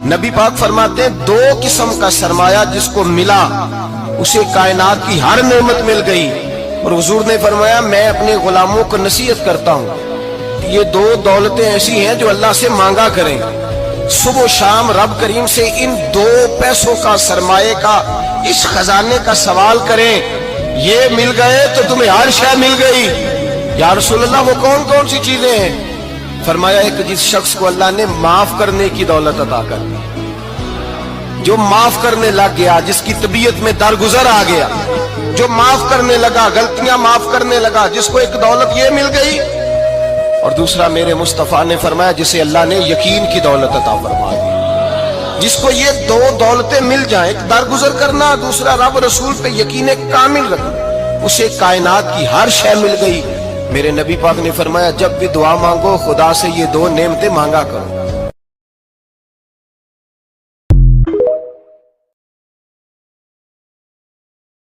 نبی پاک فرماتے ہیں 2 قسم کا سرمایہ جس کو ملا اسے کائنات کی ہر نعمت مل گئی. اور حضور نے فرمایا میں اپنے غلاموں کو نصیحت کرتا ہوں یہ 2 دولتیں ایسی ہیں جو اللہ سے مانگا کریں. صبح و شام رب کریم سے ان 2 پیسوں کا سرمایہ کا اس خزانے کا سوال کریں. یہ مل گئے تو تمہیں ہر شے مل گئی. یا رسول اللہ وہ کون کون سی چیزیں ہیں؟ فرمایا ایک جس شخص کو اللہ نے معاف کرنے کی دولت عطا کر دی, جو معاف کرنے لگ گیا, جس کی طبیعت میں درگزر آ گیا, جو معاف کرنے لگا, غلطیاں معاف کرنے لگا, جس کو ایک دولت یہ مل گئی. اور دوسرا میرے مصطفیٰ نے فرمایا جسے اللہ نے یقین کی دولت عطا فرما دی. جس کو یہ 2 دولتیں مل جائیں, ایک درگزر کرنا, دوسرا رب رسول پہ یقین کامل رکھنا, اسے کائنات کی ہر شے مل گئی. میرے نبی پاک نے فرمایا جب بھی دعا مانگو خدا سے یہ 2 نعمتیں مانگا کرو.